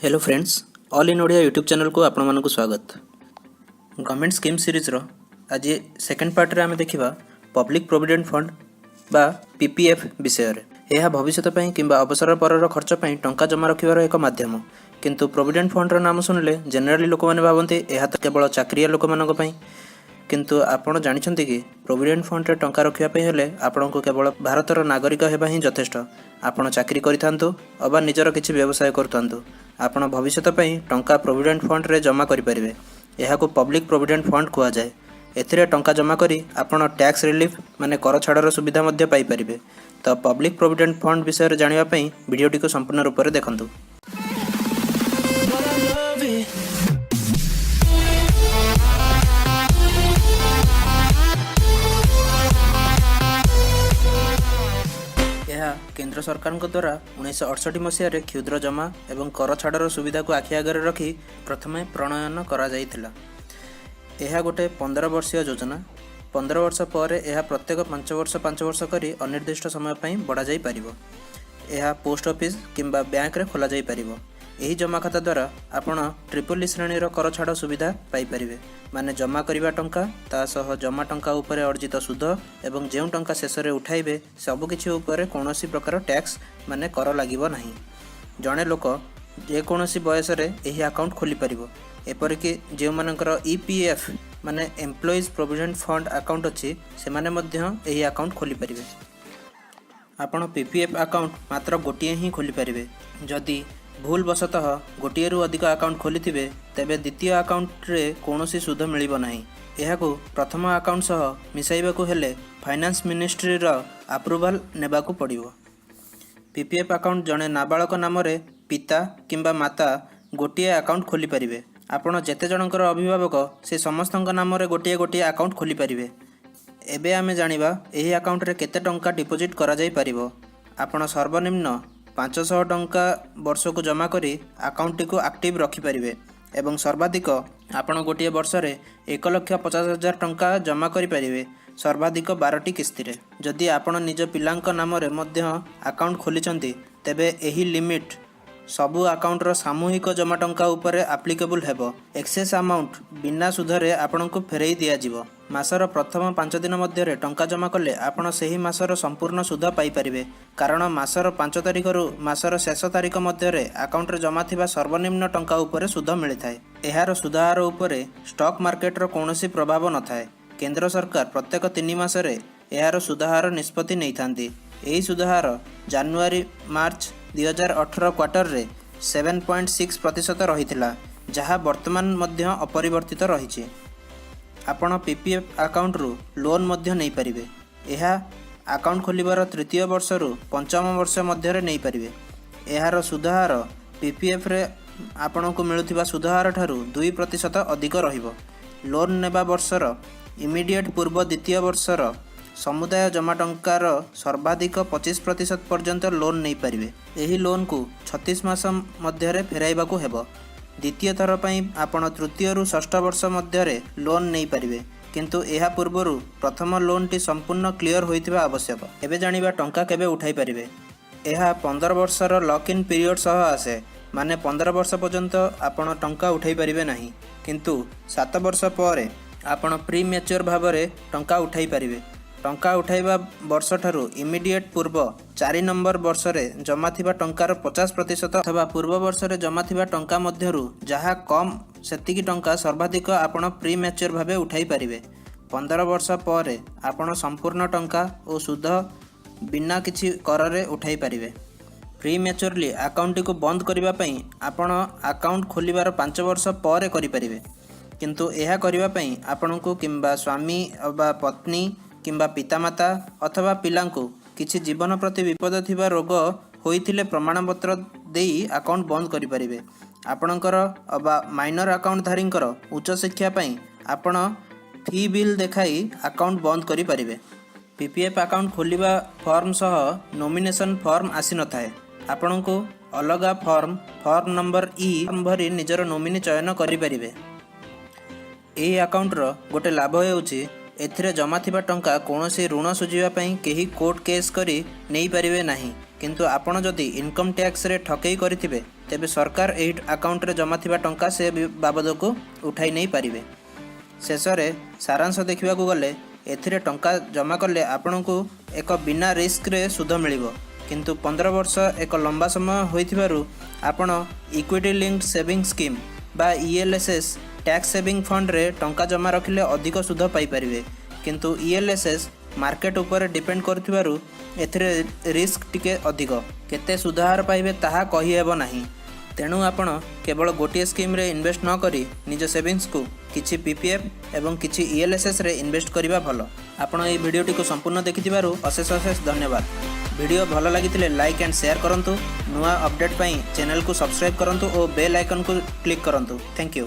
Hello friends, all in Odia YouTube channel को आपण मानक स्वागत। गवर्नमेंट स्कीम सीरीज रो आज सेकंड पार्ट रे आमे देखिबा पब्लिक प्रोविडेंट फंड बा पीपीएफ विषय रे। यह भविष्य पई किंबा अवसर परर खर्च पई टंका जमा रखिबार एक माध्यम, किंतु प्रोविडेंट फंड रो नाम सुनले जनरली लोक माने भाबंती यह तो केवल चाकरिया लोक मानक पई, किंतु आपण जानिछंती कि प्रोविडेंट फंड रे टंका रखिया पई हेले आपण को केवल भारतर नागरिक हेबा ही यथेष्ट। आपण चाकरी करिथांतु अबा निजर किछि व्यवसाय करथांतु, आपण भविष्य पई टंका प्रोविडेंट फंड रे जमा करि परिबे। एहाको पब्लिक प्रोविडेंट फंड कुआ जाय। एथिरे टंका जमा करी आपण टैक्स रिलीफ माने कर छाड़र सुविधा मध्ये पाई परिबे। तो पब्लिक प्रोविडेंट फंड विषय रे जानिबा पई वीडियोटी को संपूर्ण रूप रे देखंतु। केंद्र सरकार द्वारा 1968 मसीह क्षुद्र जमा एवं कर छाड़र सुविधा को आखि आगे रखी प्रथमे प्रणयन करा जाइथिला। यह गोटे 15 वर्षीय योजना। 15 वर्ष पर यह प्रत्येक 5 वर्ष करी अनिर्दिष्ट समय पर बढ़ा जाई परिबो। यह पोस्ट ऑफिस किंबा बैंक रे खोला जाई परिबो। यही जमा खाता द्वारा आपण ट्रिपल श्रेणी कर छाड़ सुविधा पाई परिबे, माने जमा करिबा टंका ता सह जमा टंका उपरे अर्जित सुध एवं जेउ टंका शेष रे उठाइबे सब किछि उपरे कोनोसी प्रकार टैक्स माने कर लागिबो नाही। जणे लोक जे कोनोसी बयस रे एही अकाउंट खोली परिबो। एपरिक जे मानकर ईपीएफ माने एम्प्लॉइज प्रोविडेंट फंड अकाउंट अछि से माने मध्य एही अकाउंट खोली परिबे। आपण पीपीएफ अकाउंट मात्र गोटिए ही खोली परिबे। जदि भूल वशतः गोटे रु अधिक अकाउंट खोली तेबे द्वितीय अकाउंट रे कौनसी सुध मिलिबो नाही। एहाकू प्रथम अकाउंट सह मिसाइबाकू हेले फाइनेंस मिनिस्ट्री रो अप्रूवल नेबाकू पड़िबो। पीपीएफ अकाउंट जणे नाबालक नाम रे पिता किंबा माता गोटे अकाउंट खोली परिबे। आपण जेते जनकर अभिभावक से समस्तଙ୍କ नाम रे गोटे गोटे अकाउंट खोली परिबे। एबे आमे जानिबा एही अकाउंट रे केते टंका डिपोजिट करा जाई परिबो। आपण सर्वनिम्न 500 टंका वर्ष को जमा करी अकाउंट को एक्टिव रखिपारे एवं सर्वाधिक आपण गोटे वर्ष रे 1,50,000 टंका जमा करें सर्वाधिक 12टी किस्ती रे। जदि आपण निज पिलांक नाम रे मध्य अकाउंट खोलिचंती तेबे एही लिमिट सबु अकाउंट रो सामूहिक जमा टंका उपरे एप्लीकेबल हेबो। एक्सेस अमाउंट बिना सुधरे आपण को फेरई दिया जिवो। मासर प्रथम 5 दिन मध्य रे टंका जमा कले आपण सेही मासर संपूर्ण सुध पाई परिबे, कारण मासर 5 तारिख रु मासर शेष तारिख मध्य रे अकाउंट रे जमा थिबा सर्वनिम्न टंका उपरे सुध मिलि थाए। एहार सुधार उपरे स्टॉक मार्केट रो कोनोसी प्रभाव न थाए। केंद्र सरकार प्रत्येक 3 मास रे एहार सुधार निष्पत्ति नै थांती। एही सुधार जनवरी मार्च 2018 क्वार्टर रे 7.6% रहिथिला, जहाँ वर्तमान मध्य अपरिवर्तित रहिछि। आपण पीपीएफ अकाउंट रु लोन मध्य नै परिबे। एहा अकाउंट खोलिबार तृतीय वर्ष रु पंचम वर्ष मध्य रे नै परिबे। एहार सुधार पीपीएफ रे आपण को मिलुथिबा सुधार ठारू 2% अधिक रहिबो। लोन नेबा वर्षर इमिडिएट पूर्व द्वितीय वर्षर समुदाय जमा टंकार सर्वाधिक 25% पर्यंत लोन नहीं पारिबे। एही लोन को 36 मास मध्य रे फेराइबाकू हेबो। द्वितीय थर पई आपण तृतीय रु षष्ठ वर्ष मध्य रे लोन नहीं पारिबे, किंतु एहा पूर्वरु प्रथम लोन टी संपूर्ण क्लियर होइथिबा आवश्यक। एबे जानिबा टंका केबे उठाई पारिबे। एहा 15 वर्षर लॉक इन पीरियड सह आसे, माने 15 वर्ष पर्यंत आपण टंका उठाई पारिबे नाही, किंतु 7 वर्ष परे आपण प्री मैच्योर भाबरे टंका उठाई पारिबे। टंका उठाइबा वर्ष ठारू इमिडिएट पूर्व 4 नंबर वर्ष रे जमा थिबा टंकार 50% अथवा पूर्व वर्ष रे जमा थिबा टंका मध्यरु जहाँ कम सेतिकी टंका सर्वाधिक आपण प्री मैच्योर भाबे उठाई पारिबे। 15 वर्ष पर आपण संपूर्ण टंका और सुध बिना किछि कर रे उठाई पारिबे। प्री मैच्योरली अकाउंट को बंद करिबा पई आपण अकाउंट खोलिबार 5 वर्ष पर करि पारिबे, किंतु एहा करिबा पई आपनको किंबा स्वामी अबा पत्नी किंबा पितामाता अथवा पिलांको किछि जीवन प्रति विपद थिबा रोग होइथिले प्रमाणपत्र देई अकाउंट बंद करि परिबे। आपणकर अबा माइनर अकाउंट धारींकर उच्च शिक्षा पई आपण फी बिल देखाई अकाउंट बंद करि परिबे। पीपीएफ अकाउंट खोलिबा फॉर्म सह नॉमिनेशन फॉर्म आसी न थाए। आपणको अलगा फॉर्म नंबर ई भरी निजर नॉमिनी चयन करि परिबे। एही अकाउंट रो गोटे लाभ हेउची एथिरे जमा थिबा टंका कोनोसी ऋण सुझिबा पई कोर्ट केस करी नहीं पारिबे नाही, किंतु आपण जदि इनकम टैक्स रे ठकेई करिथिबे ତେବେ ସରକାର ଏହି ଆକାଉଣ୍ଟରେ ଜମା ଥିବା ଟଙ୍କା ସେ ବାବଦକୁ ଉଠାଇ ନେଇ ପାରିବେ। ଶେଷରେ ସାରାଂଶ ଦେଖିବାକୁ ଗଲେ ଏଥିରେ ଟଙ୍କା ଜମା କଲେ ଆପଣଙ୍କୁ ଏକ ବିନା ରିସ୍କରେ ସୁଧ ମିଳିବ, କିନ୍ତୁ 15 ବର୍ଷ ଏକ ଲମ୍ବା ସମୟ ହୋଇଥିବାରୁ ଆପଣ ଇକ୍ୱିଟି ଲିଙ୍କ୍ଡ ସେଭିଂ ସ୍କିମ୍ ବା ELSS ଟ୍ୟାକ୍ସ ସେଭିଂ ଫଣ୍ଡରେ ଟଙ୍କା ଜମା ରଖିଲେ ଅଧିକ ସୁଧ ପାଇପାରିବେ, କିନ୍ତୁ ELSS ମାର୍କେଟ ଉପରେ ଡିପେଣ୍ଡ କରୁଥିବାରୁ ଏଥିରେ ରିସ୍କ ଟିକେ ଅଧିକ। କେତେ ସୁଧହାର ପାଇବେ ତାହା କହିହେବ ନାହିଁ। ତେଣୁ ଆପଣ କେବଳ ଗୋଟିଏ ସ୍କିମ୍ରେ ଇନଭେଷ୍ଟ ନ କରି ନିଜ ସେଭିଂସକୁ କିଛି PPF ଏବଂ କିଛି ELSSରେ ଇନଭେଷ୍ଟ କରିବା ଭଲ। ଆପଣ ଏହି ଭିଡ଼ିଓଟିକୁ ସମ୍ପୂର୍ଣ୍ଣ ଦେଖିଥିବାରୁ ଅଶେଷ ଧନ୍ୟବାଦ। ଭିଡ଼ିଓ ଭଲ ଲାଗିଥିଲେ ଲାଇକ୍ ଆଣ୍ଡ ସେୟାର କରନ୍ତୁ। ନୂଆ ଅପଡେଟ୍ ପାଇଁ ଚ୍ୟାନେଲକୁ ସବସ୍କ୍ରାଇବ୍ କରନ୍ତୁ ଓ ବେଲ୍ ଆଇକନକୁ କ୍ଲିକ୍ କରନ୍ତୁ। Thank you.